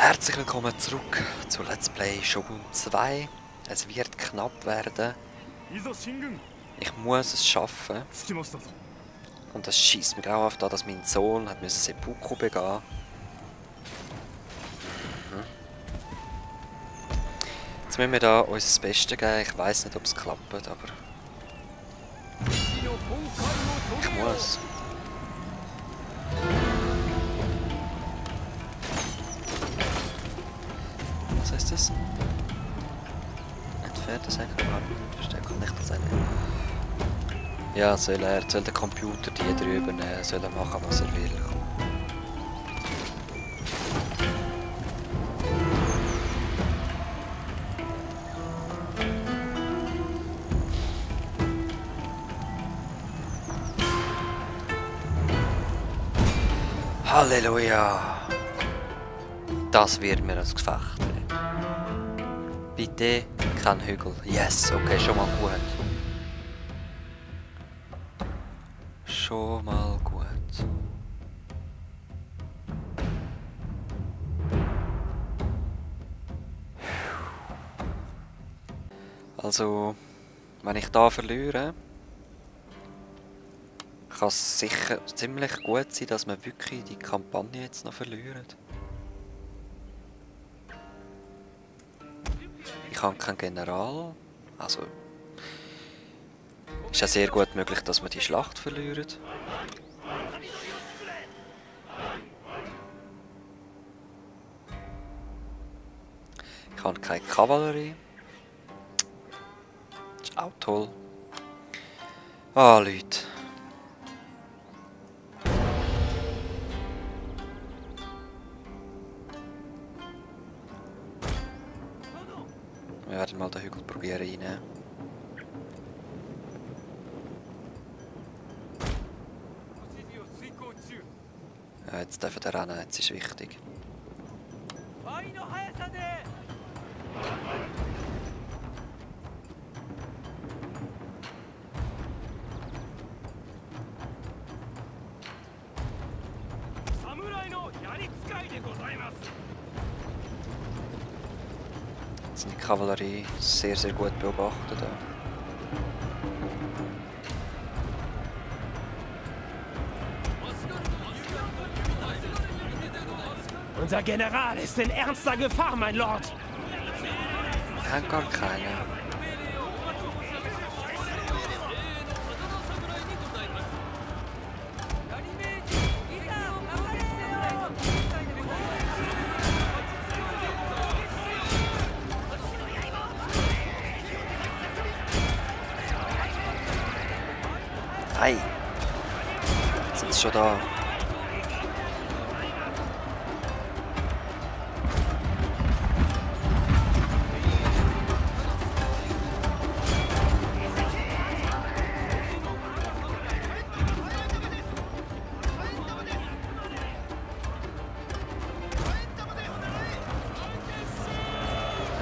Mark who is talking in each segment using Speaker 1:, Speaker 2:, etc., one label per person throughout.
Speaker 1: Herzlich willkommen zurück zu Let's Play Shogun 2. Es wird knapp werden. Ich muss es schaffen. Und das schießt mir auch auf, da, dass mein Sohn hat müssen Seppuku begehen. Jetzt müssen wir da unser Bestes geben. Ich weiß nicht, ob es klappt, aber ich muss. Was heißt das? Entfernte Verstärkung nicht das eine. Ja, soll der Computer die drüber nehmen, soll er machen, was er will. Halleluja! Das wird mir das Gefecht. Bitte kein Hügel. Yes, okay, schon mal gut. Schon mal gut. Also, wenn ich da verliere, kann es sicher ziemlich gut sein, dass wir wirklich die Kampagne jetzt noch verlieren. Ich habe keinen General, also ist ja sehr gut möglich, dass wir die Schlacht verlieren. Ich habe keine Kavallerie. Das ist auch toll. Ah, Leute. Wir werden mal den Hügel probieren reinnehmen. Ja, jetzt dürfen wir rennen, jetzt ist wichtig. Jetzt sind die Kavallerie sehr, sehr gut beobachtet.
Speaker 2: Unser General ist in ernster Gefahr, mein Lord.
Speaker 1: Wir haben gar keine. Ei! Jetzt sind sie schon da.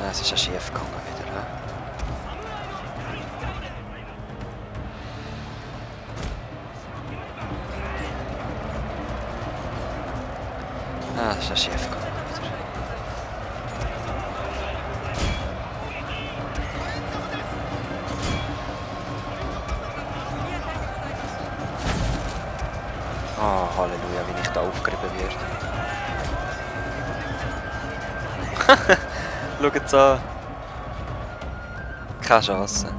Speaker 1: Ja, es ist ja schief gegangen wieder. Ja. Ah, das ist ja schief gegangen wieder. Ah, Halleluja, wie ich da aufgerieben werde. Schaut an. Keine Chance.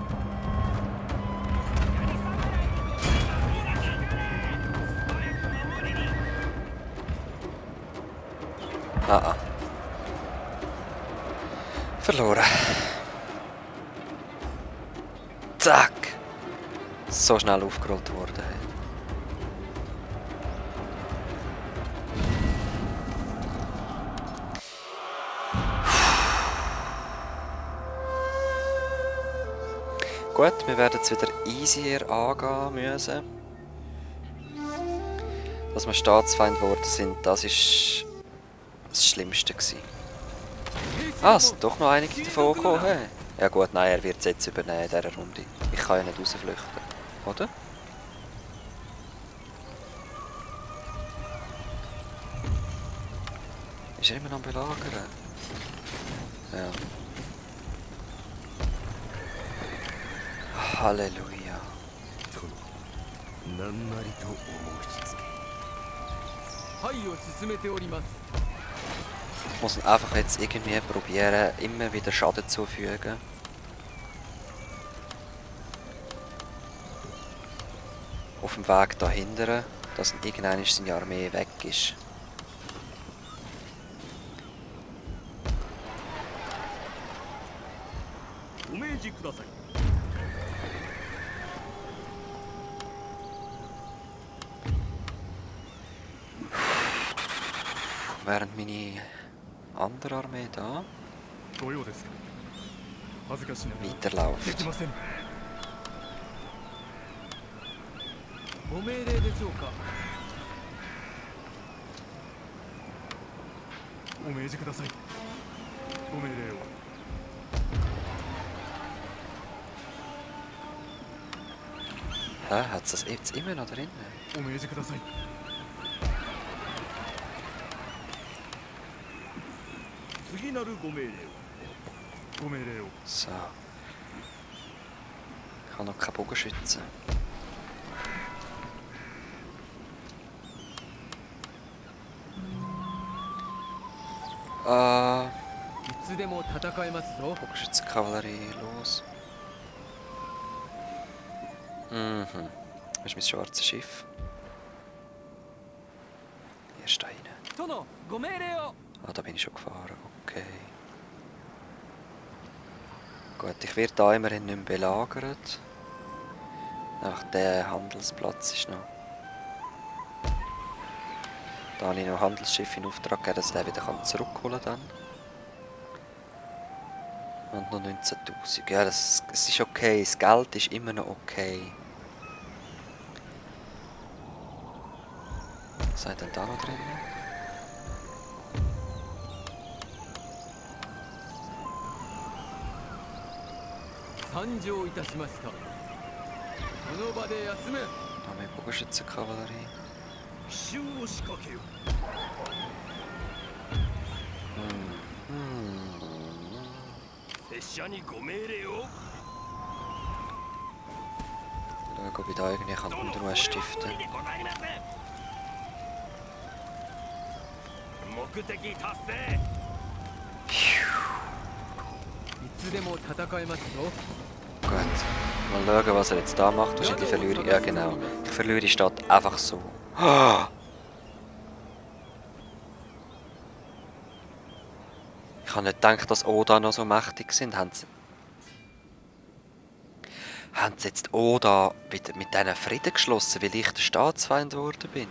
Speaker 1: Ah. Verloren. Zack. So schnell aufgerollt worden. Gut, wir werden es wieder easier angehen müssen. Dass wir Staatsfeind geworden sind, das ist das Schlimmste gewesen. Ah, es sind doch noch einige davon gekommen. Hey. Ja gut, nein, er wird es jetzt übernehmen in dieser Runde. Ich kann ja nicht rausflüchten, oder? Ist Ist er immer noch am Belagern? Ja. Halleluja. Ich muss einfach jetzt irgendwie probieren, immer wieder Schaden zufügen. Auf dem Weg dahinter, dass irgendwann seine Armee weg ist. Während meine andere Armee da weiterläuft. Hä? Hat es das jetzt immer noch drin? So. Ich habe noch keinen Bogenschützen. Bogenschützenkavallerie, los. Mhm. Das ist mein schwarzes Schiff. Hier ist da rein. Ah, da bin ich schon gefahren. Okay. Gut, ich werde da immerhin nicht mehr belagert. Einfach der Handelsplatz ist noch. Da habe ich noch Handelsschiffe in Auftrag gegeben, dass ich den wieder zurückholen kann. Und noch 19'000. Ja, es ist okay. Das Geld ist immer noch okay. Was seid denn da noch drin? Noch mehr Bogenschützenkavallerie. Schauen, ob ich da irgendwie Unruhe stiften kann. Gut, mal schauen, was er jetzt da macht. Wahrscheinlich verliere ich. Ja, genau. Ich verliere die Stadt einfach so. Ich habe nicht gedacht, dass Oda noch so mächtig sind. Haben sie jetzt Oda wieder mit denen Frieden geschlossen, weil ich der Staatsfeind geworden bin?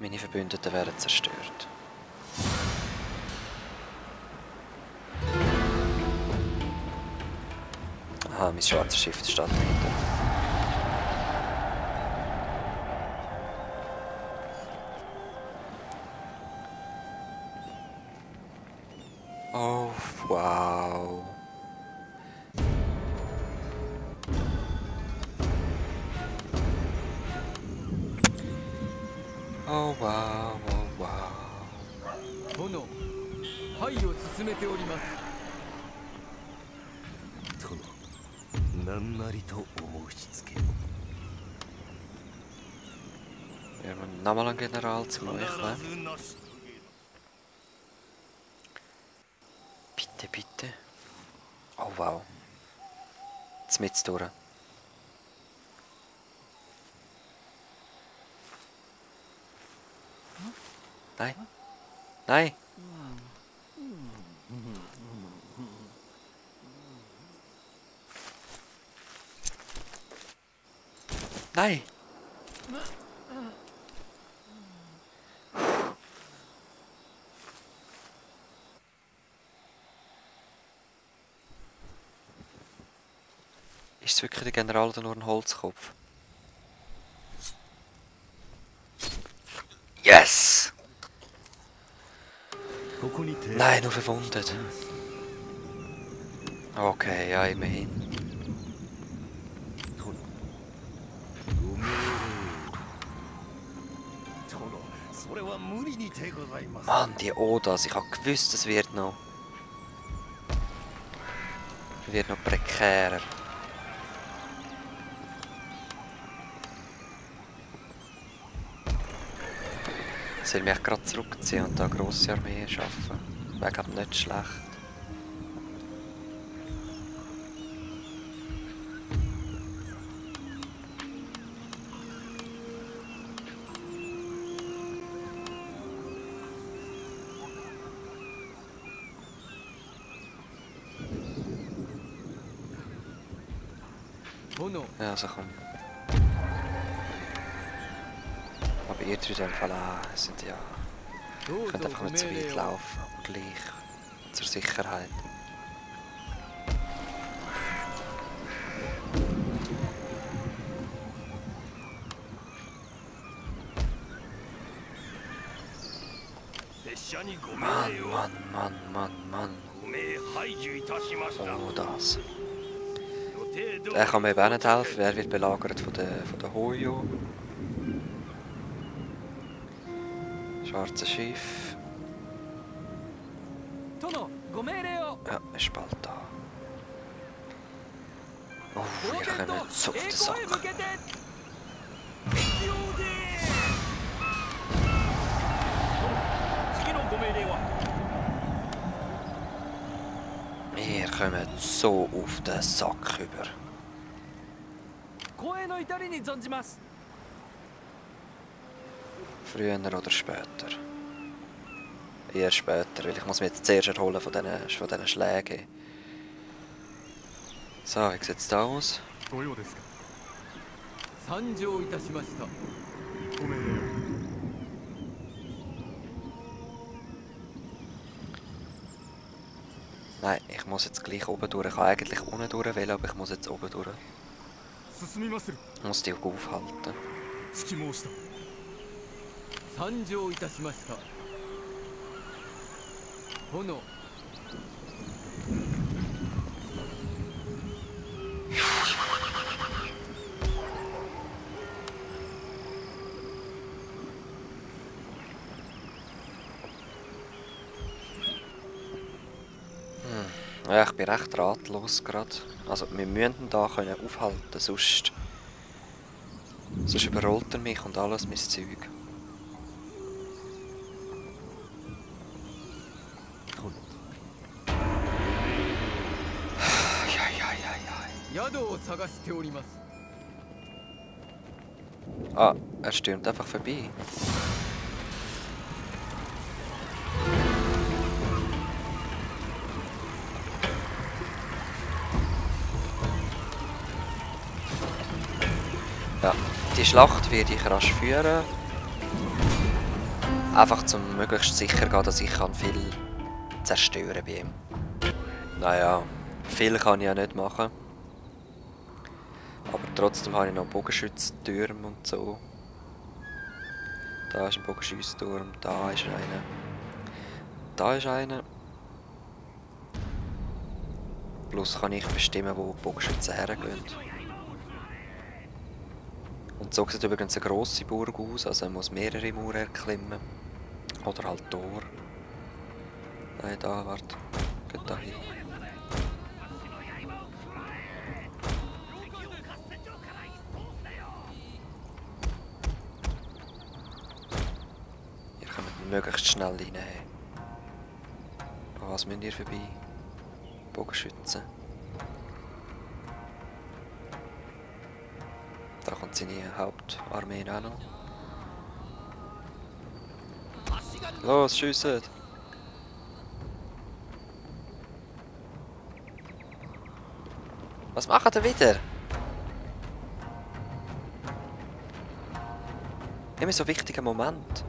Speaker 1: Meine Verbündeten werden zerstört. Aha, mein schwarzes Schiff steht dahinter. Oh, wow. Oh, wow, oh, wow. Wir haben nochmal einen General zu meucheln. Bitte, bitte. Oh, wow. Jetzt mit's durch. Nein. Nein. Nein. Ist es wirklich der General oder nur ein Holzkopf? Yes! Nein, nur verwundet. Okay, ja, immerhin. Mann, die Odas, ich habe gewusst, es wird noch prekärer. Soll mich gerade zurückziehen und da eine grosse Armee schaffen? Wäre glaube nicht schlecht. Ja, also komm. Aber ihr drei in dem Fall auch, sind ja... Ihr könnt einfach nicht so weit laufen, gleich zur Sicherheit. Mann. Oh, das. Der kann mir eben auch nicht helfen, er wird belagert von der Hoyo. Schwarzes Schiff. Ja, ist bald da. Oh, wir kommen so auf den Sack. Wir kommen so auf den Sack über. Früher oder später? Eher später, weil ich muss mich jetzt zuerst erholen von diesen Schlägen. So, wie sieht es da aus? Nein, ich muss jetzt gleich oben durch. Ich kann eigentlich unten durch wählen, aber ich muss jetzt oben durch. Ich muss die auch aufhalten. Ja, ich bin recht ratlos gerade. Also wir müssen ihn da aufhalten, sonst überrollt er mich und alles mein Zeug. Ah, er stürmt einfach vorbei. Ja, die Schlacht werde ich rasch führen. Einfach zum möglichst sicher gehen, dass ich viel zerstören bei ihm. Naja, viel kann ich ja nicht machen. Aber trotzdem habe ich noch Bogenschütztürme und so. Da ist ein Bogenschützturm, da ist einer. Da ist einer. Plus kann ich bestimmen, wo die Bogenschützen hergehen. Und so sieht übrigens eine grosse Burg aus, also man muss mehrere Mauern erklimmen. Oder halt Tor. Nein, da, warte. Geht da hin. Ihr kommt möglichst schnell rein. An was müsst ihr vorbei? Bogenschützen. Da kommt seine Hauptarmee auch noch. Los, schiessen! Was macht er wieder? Immer so wichtiger Moment.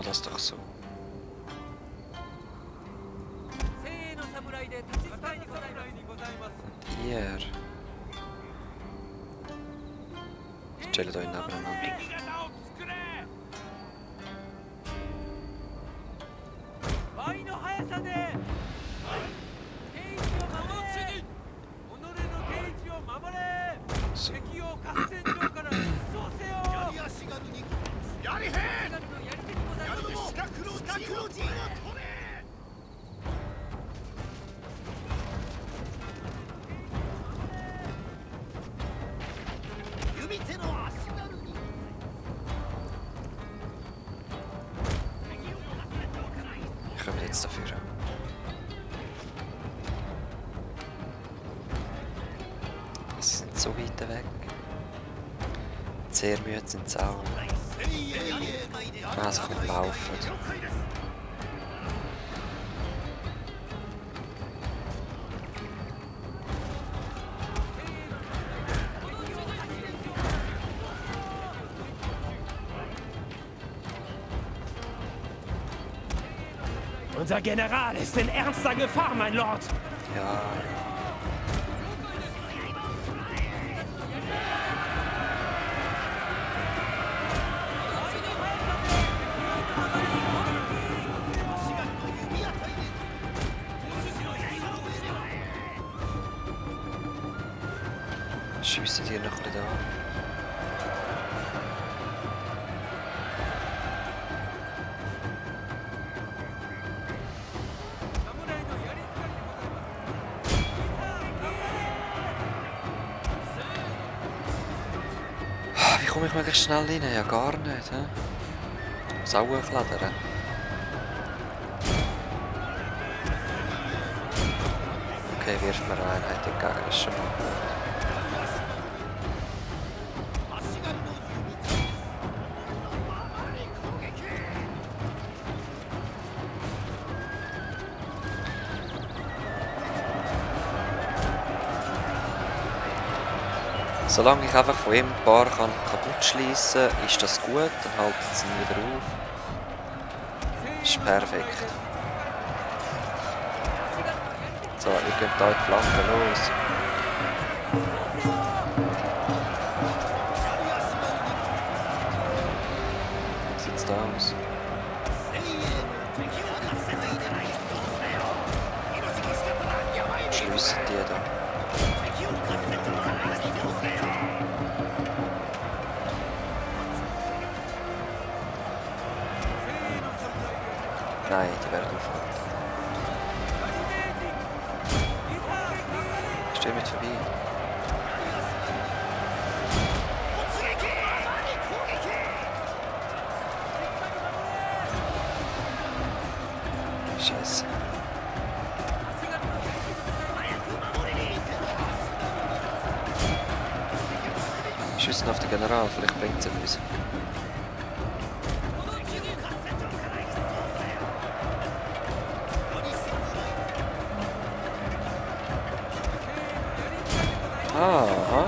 Speaker 1: das doch so. Und ihr... Stellen euch nebeneinander. So. Ich komme jetzt dafür. Sie sind so weit weg. Sehr müde sind sie auch. Also können laufen.
Speaker 2: Unser General ist in ernster Gefahr, mein Lord.
Speaker 1: Ja. Schiessen die noch ein bisschen an. Wie komme ich möglichst schnell rein? Ja, gar nicht. He? Ich muss auch hochladern. Okay, wirft mir eine Einheit entgegen, das ist schon mal gut. Solange ich einfach von ihm ein paar kaputt schliessen kann, ist das gut, dann halten sie ihn wieder auf. Das ist perfekt. So, ihr könnt hier die Flanke los. Wie sieht es da aus? Schliessen die da. Nein, die werden aufgehalten. Steh mit vorbei. Scheiße. Schiessen auf den General, vielleicht bringt es etwas. Aha.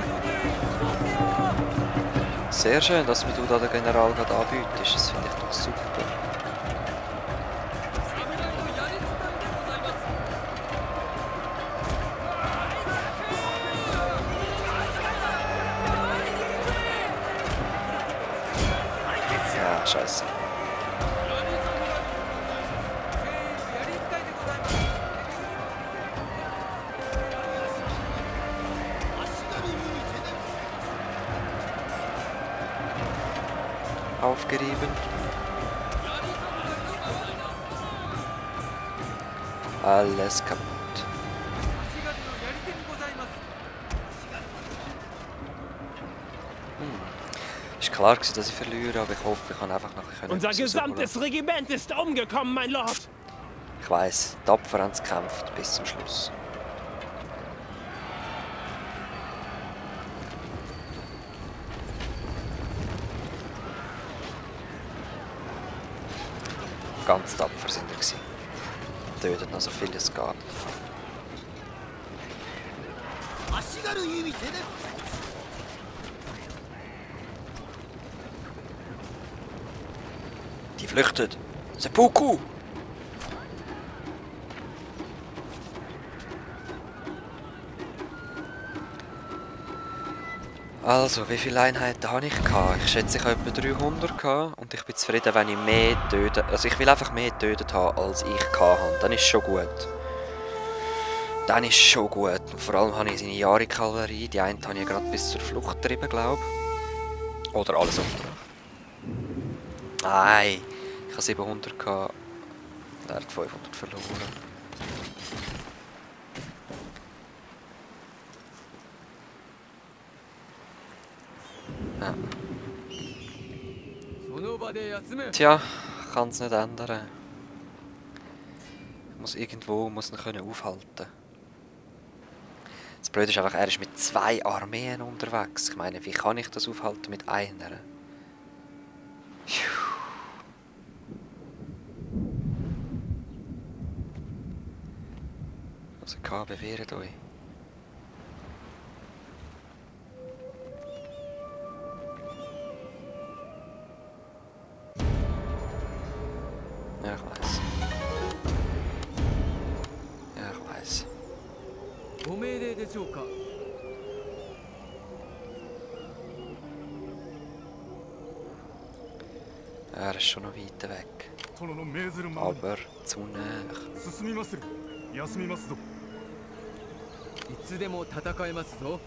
Speaker 1: Sehr schön, dass mir du da den General gerade anbietest. Das finde ich doch super. Ja, scheiße. Aufgerieben. Alles kaputt. Ist klar gewesen, dass ich verliere, aber ich hoffe, ich kann einfach nachher
Speaker 2: Unser gesamtes Regiment ist umgekommen, mein Lord.
Speaker 1: Ich weiss, tapfer haben sie gekämpft bis zum Schluss. Ganz tapfer sind wir gewesen. Töten noch so viel es geht. Die flüchtet. Seppuku! Also, wie viele Einheiten habe ich gehabt? Ich schätze, ich habe etwa 300 gehabt und ich bin zufrieden, wenn ich mehr töten... Also ich will einfach mehr getötet haben, als ich gehabt habe. Dann ist schon gut. Dann ist schon gut. Und vor allem habe ich seine Yari-Kavallerie. Die eine habe ich gerade bis zur Flucht getrieben, glaube ich. Oder alles unter. Nein! Ich habe 700 gehabt. Er hat 500 verloren. Ja. Tja, kann es nicht ändern. Muss ihn können aufhalten. Das Blöde ist einfach, er ist mit 2 Armeen unterwegs. Ich meine, wie kann ich das aufhalten mit einer? Also KB, wehret euch. Ja, ich weiß. Ja, ich weiß. Er ist schon noch weit weg. Aber zu nah.
Speaker 2: いつでも戦えますぞ。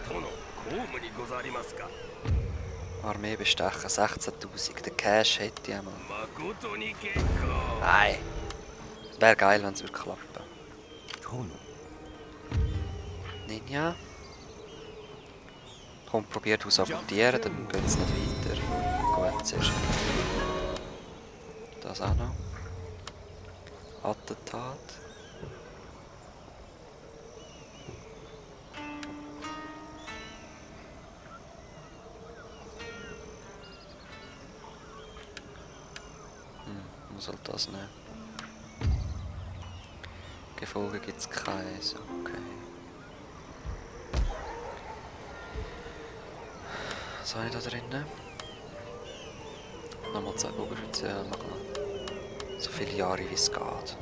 Speaker 2: 殿、公務にござりますか。
Speaker 1: Armee bestechen, 16.000. Den Cash hätte ich einmal. Nein. Es wäre geil, wenn es klappen würde. Ninja. Komm, probiert zu sabotieren, dann geht es nicht weiter. Gut, sehr schön. Das auch noch. Attentat. Was soll das nehmen? Gefolge gibt es keins, okay. Was habe ich da drinnen? Nochmal 2 Bogenschützen, ja, nochmal. So viele Jahre wie es geht.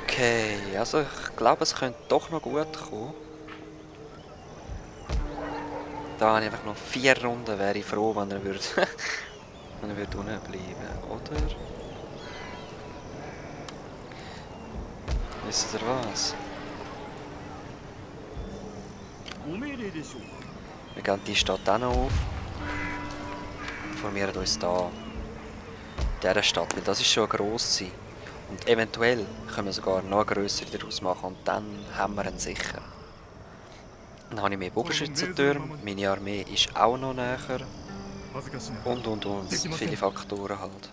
Speaker 1: Okay, also ich glaube, es könnte doch noch gut kommen. Da habe ich einfach noch 4 Runden, wäre ich froh, wenn er würde, wenn er würde unten bleiben, oder? Wisst ihr was? Wir gehen die Stadt auch noch auf. Und formieren uns da. In dieser Stadt, weil das ist schon eine grosse. Und eventuell können wir sogar noch grösser daraus machen und dann haben wir ihn sicher. Dann habe ich mehr Bogenschützentürme, meine Armee ist auch noch näher. Und. Es sind viele Faktoren halt.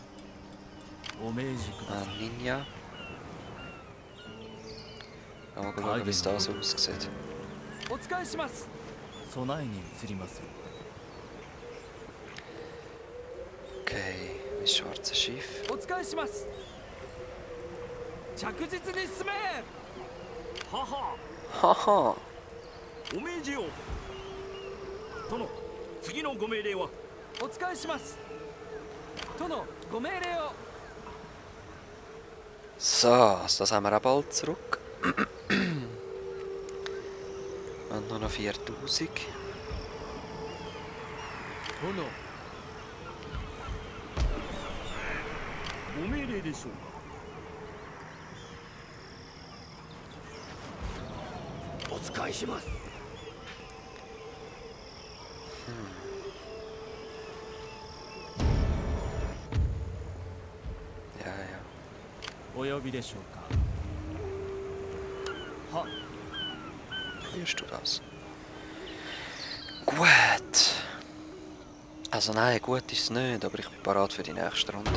Speaker 1: Ninja. Mal schauen, wie es da so aussieht. Okay, mein schwarzes Schiff. Haha.
Speaker 2: お命じよ。殿、次のご命令は。お使いします。殿、ご命令を。
Speaker 1: So, das haben wir auch bald zurück. Und nur noch 4000.
Speaker 2: 殿。ご命令でしょうか。お使いします。
Speaker 1: Ja, ja.
Speaker 2: お呼びでしょうか。は。
Speaker 1: Hörst du das? Gut. Also nein, gut ist es nicht, aber ich bin bereit für die nächste Runde.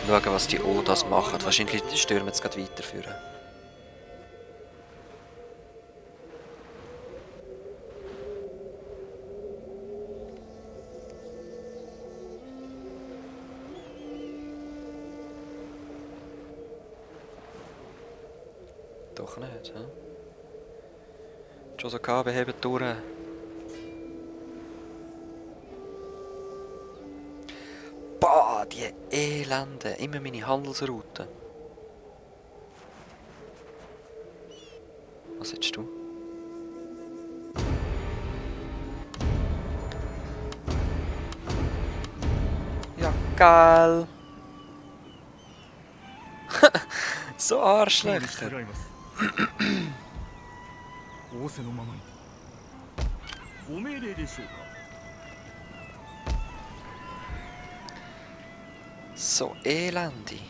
Speaker 1: Schauen, was die Odas machen. Wahrscheinlich stürmen sie gerade weiterführen. Doch nicht, hä? Chosokabe hebt durch. Boah, die Elende. Immer meine Handelsroute. Was willst du? Ja, geil. So Arschlöcher. So elendig.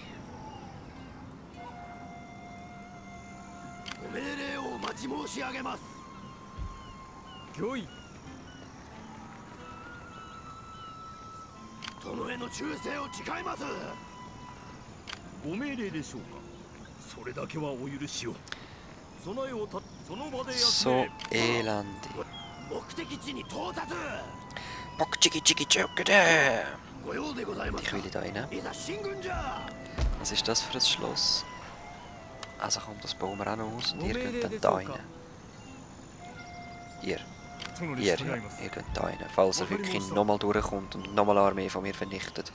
Speaker 1: So elendig. Ich will da rein. Was ist das für ein Schloss? Also kommt das bauen wir auch noch aus und ihr geht dann da rein. Ihr geht da rein. Falls er wirklich nochmal durchkommt und nochmal eine Armee von mir vernichtet.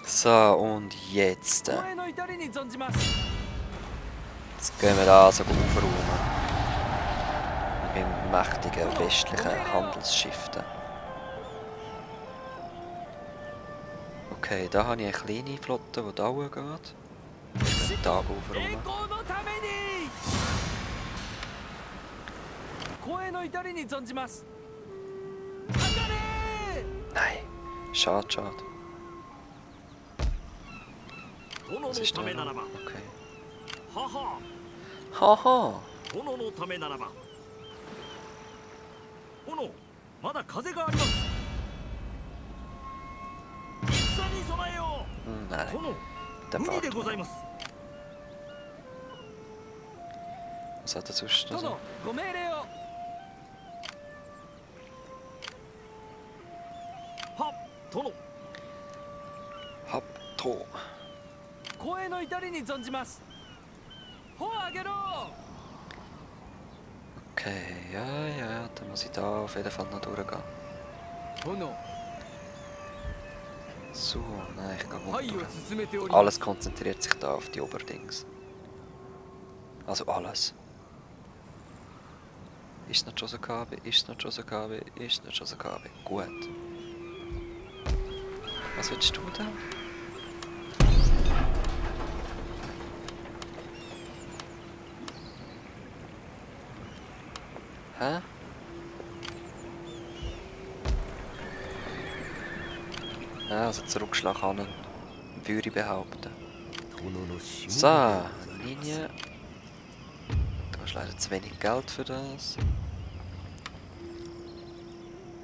Speaker 1: So, und jetzt. Jetzt gehen wir da so aufräumen. Mit meinem mächtigen westlichen Handelsschiff. Okay, da habe ich eine kleine Flotte, die da geht. Ich gehe da aufräumen. Nein, schade, schade. Was ist da noch? Okay. Haha! Nein, dann warten wir. Was hat er sonst noch so? Hab to. Okay, ja, dann muss ich da auf jeden Fall noch durchgehen. So, nein, ich gehe durch. Alles konzentriert sich da auf die Oberdings. Also alles. Ist noch Chosokabe, ist noch Chosokabe, ist noch Chosokabe. Gut. Was willst du da? Hä? Ja, also Zurückschlag kann würde ich behaupten. So, Linie. Da ist leider zu wenig Geld für das.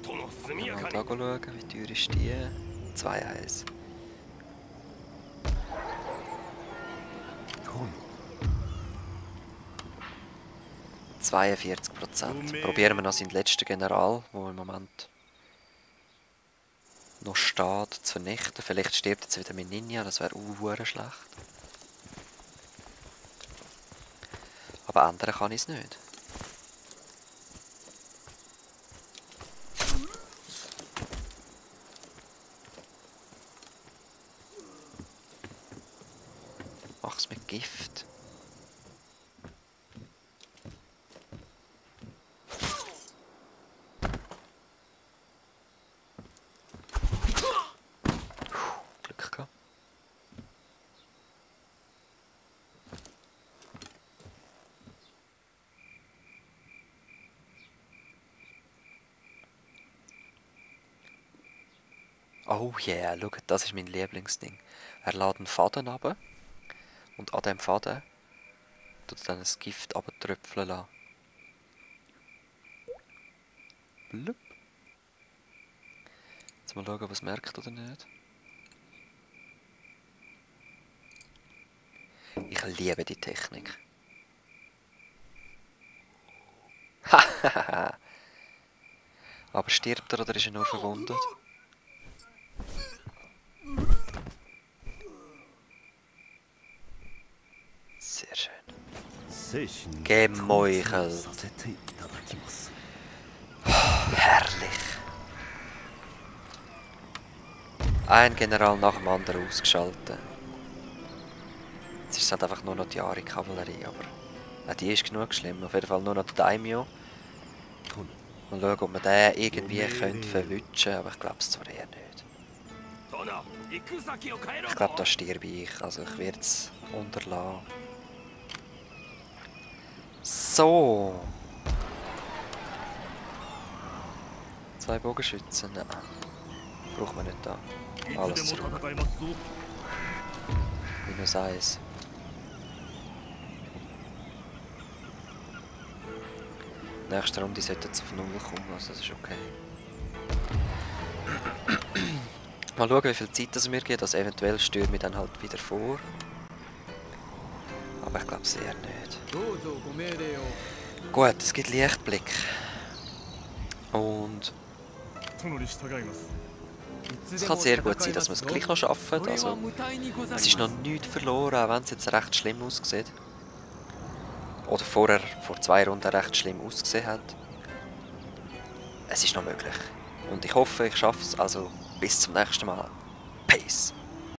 Speaker 1: Mal da schauen, wie teuer ist die? 2,1. %. Probieren wir noch seinen letzten General, der im Moment noch steht, zu vernichten. Vielleicht stirbt jetzt wieder mein Ninja, das wäre schlecht. Aber ändern kann ich es nicht. Mach's mit Gift. Glück gehabt. Oh yeah, schau, das ist mein Lieblingsding. Er lädt einen Faden runter und an diesem Faden tut er dann ein Gift runtertröpfeln lassen. Blub. Jetzt mal schauen, ob er es merkt oder nicht. Ich liebe die Technik. Aber stirbt er oder ist er nur verwundet? Gemeuchelt. Herrlich. Ein General nach dem anderen ausgeschaltet. Jetzt ist es halt einfach nur noch die Ari-Kavallerie, aber die ist genug schlimm. Auf jeden Fall nur noch der Daimyo. Mal schauen, ob wir den irgendwie verwutschen können, aber ich glaube es zwar eher nicht. Ich glaube, da sterbe ich, also ich werde es unterlassen. So. 2 Bogenschützen, nein. Braucht man nicht da. Alles zurück. -1. Nächste Runde sollte es auf 0 kommen, also das ist okay. Mal schauen, wie viel Zeit es mir gibt, also eventuell stürme ich dann halt wieder vor. Aber ich glaube es eher nicht. Gut, es gibt Lichtblick. Und es kann sehr gut sein, dass wir es gleich noch schaffen. Also, es ist noch nichts verloren, auch wenn es jetzt recht schlimm aussieht. Oder vor 2 Runden recht schlimm ausgesehen hat. Es ist noch möglich. Und ich hoffe, ich schaffe es. Also bis zum nächsten Mal. Peace!